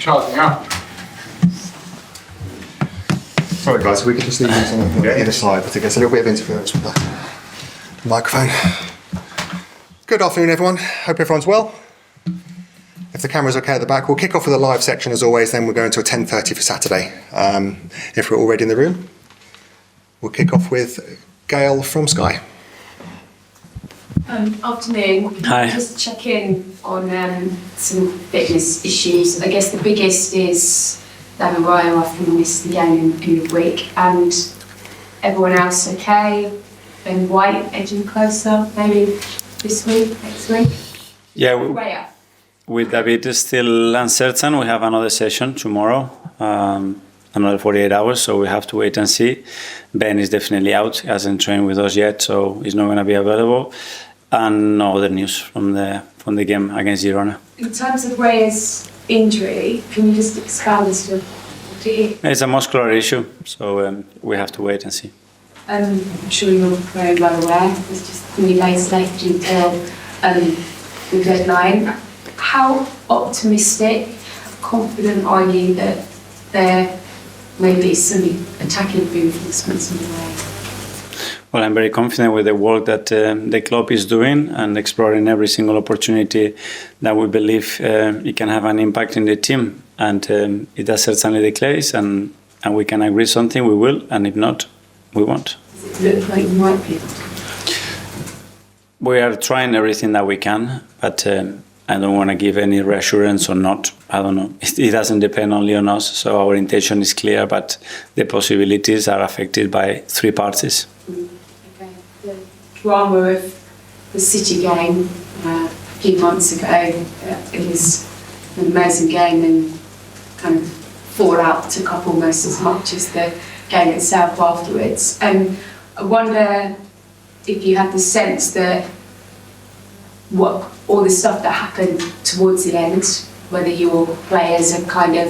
charging up. Sorry guys, we could just leave these on either side, but it gets a little bit of interference with the microphone. Good afternoon everyone, hope everyone's well. If the camera's okay at the back, we'll kick off with a live section as always, then we'll go into a 10:30 for Saturday. If we're already in the room, we'll kick off with Gail from Sky. Afternoon. Hi. Just check in on some fitness issues. I guess the biggest is David Raya after we missed the game in midweek, and everyone else okay? Ben White edging closer, maybe this week, next week? Yeah, Raya. with David is still uncertain. We have another session tomorrow, another 48 hours, so we have to wait and see. Ben is definitely out, he hasn't trained with us yet, so he's not going to be available. And no other news from the game against Girona. In terms of Raya's injury, can you just expand as to what it is? It's a muscular issue, so we have to wait and see. I'm sure you're very well aware, there's just 3 days left until the deadline. How optimistic, confident are you that there may be some attacking reinforcements in the way? Well, I'm very confident with the work that the club is doing and exploring every single opportunity that we believe it can have an impact in the team. And if that's certainly the case and we can agree something, we will. And if not, we won't. Does it look like you might be? We are trying everything that we can, but I don't want to give any reassurance or not. I don't know. It doesn't depend only on us. So our intention is clear, but the possibilities are affected by 3 parties. Okay. The drama of the City game a few months ago, it was an amazing game and kind of fallout took up almost as much as the game itself afterwards. I wonder if you had the sense that all the stuff that happened towards the end, whether your players have kind of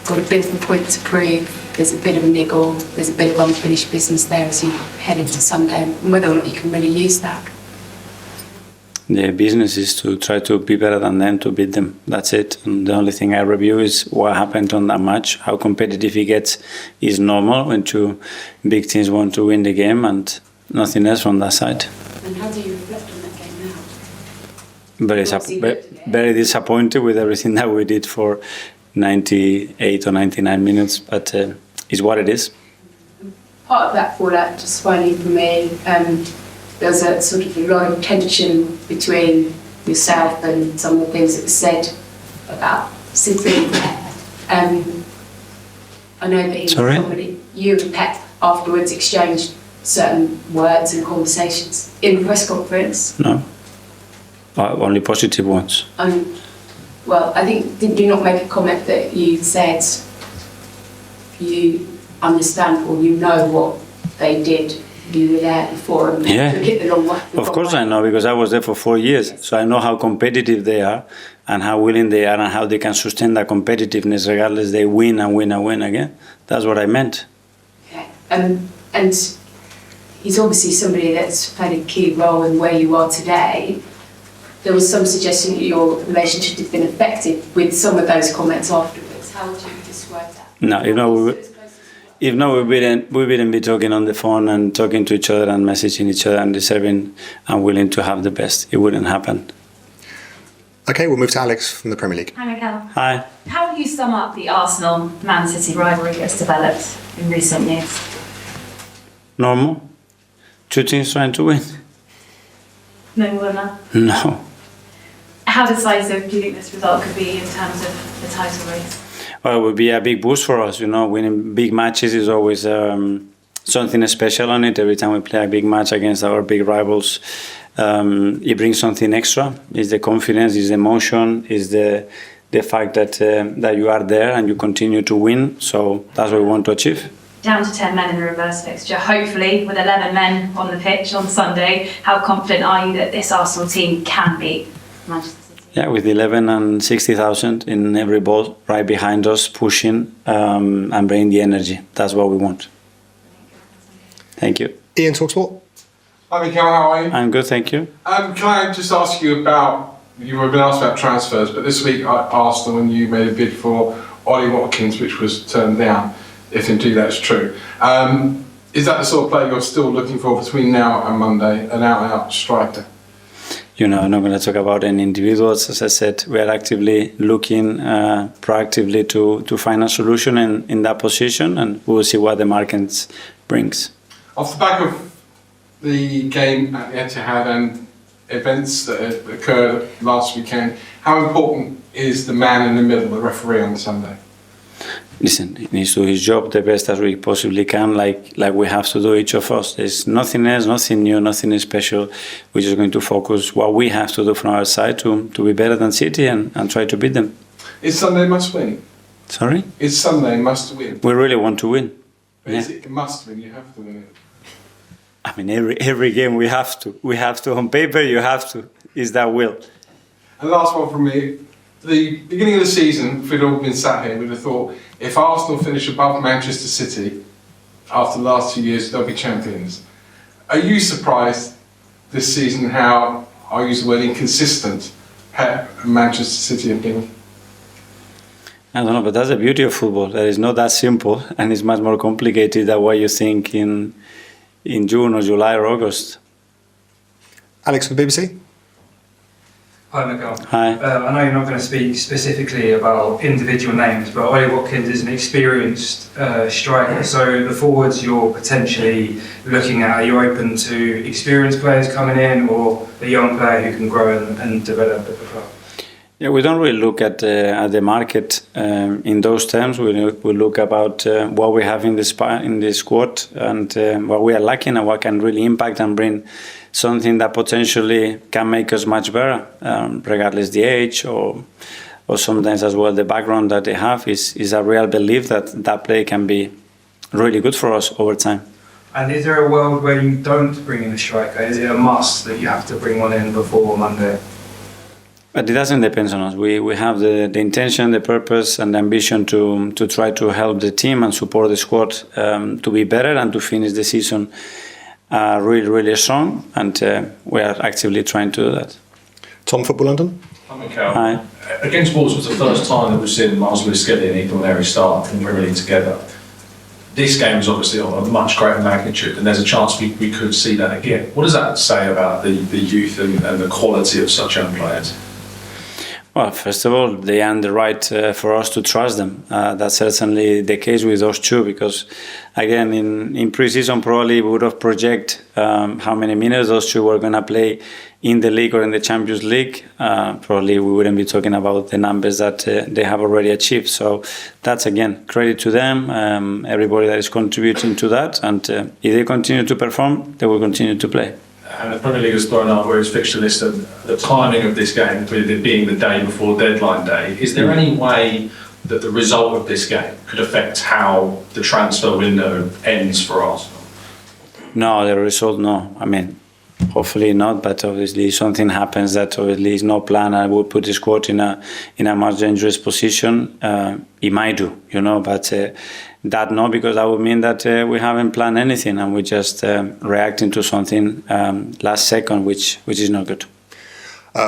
got a bit of a point to prove, there's a bit of a niggle, there's a bit of unfinished business there as you head into Sunday, and whether or not you can really use that. The business is to try to be better than them, to beat them. That's it. And the only thing I review is what happened on that match. How competitive it gets is normal when 2 big teams want to win the game, and nothing else from that side. And how do you reflect on that game now? Very disappointed with everything that we did for 98 or 99 minutes, but it's what it is. Part of that fallout, just finally for me, there's a sort of a lot of tension between yourself and some of the things that were said about City. I know that you and Pep afterwards exchanged certain words and conversations in the press conference. No, only positive ones. Well, I think, did you not make a comment that you said you understand or you know what they did? You were there before and took it the long way. Of course I know, because I was there for 4 years. Yes. So I know how competitive they are and how willing they are and how they can sustain that competitiveness regardless they win and win and win again. That's what I meant. Okay. And he's obviously somebody that's played a key role in where you are today. There was some suggestion that your relationship has been affected with some of those comments afterwards. How would you describe that? No, we wouldn't be talking on the phone and talking to each other and messaging each other and deserving and willing to have the best. It wouldn't happen. Okay, we'll move to Alex from the Premier League. Hi, Mikel. Hi. How would you sum up the Arsenal-Man City rivalry that's developed in recent years? Normal. 2 teams trying to win. No more than that? No. How decisive do you think this result could be in terms of the title race? Well, it would be a big boost for us. Winning big matches is always something special on it. Every time we play a big match against our big rivals, it brings something extra. It's the confidence, it's the emotion, it's the fact that you are there and you continue to win. So that's what we want to achieve. Down to 10 men in the reverse fixture, hopefully with 11 men on the pitch on Sunday. How confident are you that this Arsenal team can beat Manchester City? Yeah, with 11 and 60,000 in every ball right behind us, pushing and bringing the energy. That's what we want. Thank you. Ian, TalkSport. Hi Mikel, how are you? I'm good, thank you. Can I just ask you about you were being asked about transfers, but this week Arsenal and you made a bid for Ollie Watkins, which was turned down, if indeed that's true. Is that the sort of player you're still looking for between now and Monday, an out-and-out striker? I'm not going to talk about any individuals. As I said, we are actively looking proactively to find a solution in that position, and we will see what the market brings. Off the back of the game at the Etihad and events that occurred last weekend, how important is the man in the middle, the referee, on Sunday? Listen, he needs to do his job the best as we possibly can, like we have to do, each of us. There's nothing else, nothing new, nothing special. We're just going to focus what we have to do from our side to be better than City and try to beat them. Is Sunday must win? Sorry? Is Sunday must win? We really want to win. Yeah. Is it must win? You have to win it. I mean, every game we have to. We have to. On paper, you have to. Is that will? And last one from me. The beginning of the season, if we'd all been sat here, we'd have thought if Arsenal finish above Manchester City after the last 2 years, they'll be champions. Are you surprised this season how, I'll use the word inconsistent, Pep and Manchester City have been? I don't know, but that's the beauty of football. That is not that simple, and it's much more complicated than what you think in June or July or August. Alex from the BBC. Hi, Mikel. Hi. I know you're not going to speak specifically about individual names, but Ollie Watkins is an experienced striker. So the forwards you're potentially looking at, are you open to experienced players coming in, or a young player who can grow and develop at the club? Yeah, we don't really look at the market in those terms. We look about what we have in the squad and what we are lacking and what can really impact and bring something that potentially can make us much better, regardless the age or sometimes as well the background that they have. Is a real belief that play can be really good for us over time. And is there a world where you don't bring in a striker? Is it a must that you have to bring one in before Monday? But it doesn't depend on us. We have the intention, the purpose and the ambition to try to help the team and support the squad to be better and to finish the season really, really strong. And we are actively trying to do that. Tom, Football London. Hi, Mikel. Hi. Against Wolves was the first time that we've seen Marcelo Skelly and Nwaneri start in the Premier League together. This game is obviously of a much greater magnitude, and there's a chance we could see that again. What does that say about the youth and the quality of such young players? Well, first of all, they earn the right for us to trust them. That's certainly the case with those two, because, again, in pre-season probably we would have projected how many minutes those two were going to play in the league or in the Champions League. Probably we wouldn't be talking about the numbers that they have already achieved. So that's, again, credit to them, everybody that is contributing to that. And if they continue to perform, they will continue to play. And the Premier League has thrown up where its fixture list and the timing of this game, with it being the day before deadline day. Is there any way that the result of this game could affect how the transfer window ends for Arsenal? No, the result, no. I mean, hopefully not, but obviously something happens that obviously is no plan and would put the squad in a much dangerous position. It might do, but that no, because that would mean that we haven't planned anything and we're just reacting to something last second, which is not good.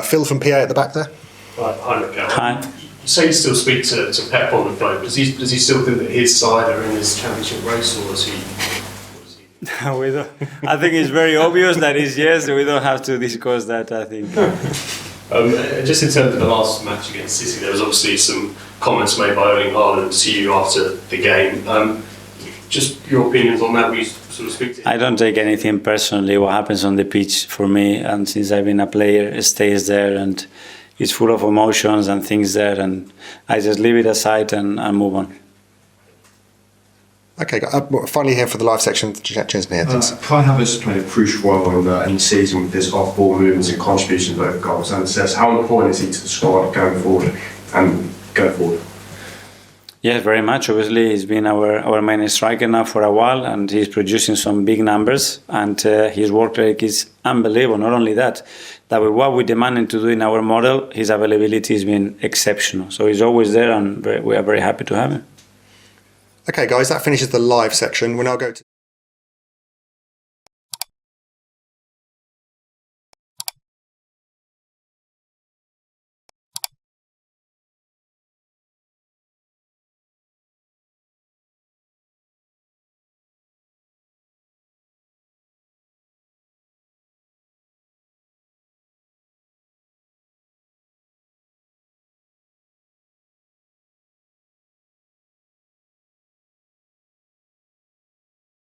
Phil from PA at the back there. Hi, Mikel. Hi. You say you still speak to Pep on the phone. Does he still think that his side are in this championship race, or is he? We don't, I think it's very obvious that it's yes. We don't have to discuss that, I think. Just in terms of the last match against City, there was obviously some comments made by Erling Haaland to you after the game. Just your opinions on that? We sort of speak to him? I don't take anything personally. What happens on the pitch for me, and since I've been a player, it stays there, and it's full of emotions and things there, and I just leave it aside and move on. Okay, finally here for the live section, James Neer. Kai Havertz played a crucial role in the season with his off-ball movements and contributions to both goals. And it says, how important is he to the squad going forward? Yes, very much. Obviously, he's been our main striker now for a while, and he's producing some big numbers, and his work rate is unbelievable. Not only that with what we're demanding to do in our model, his availability has been exceptional. So he's always there, and we are very happy to have him. Okay, guys, that finishes the live section. We'll now go to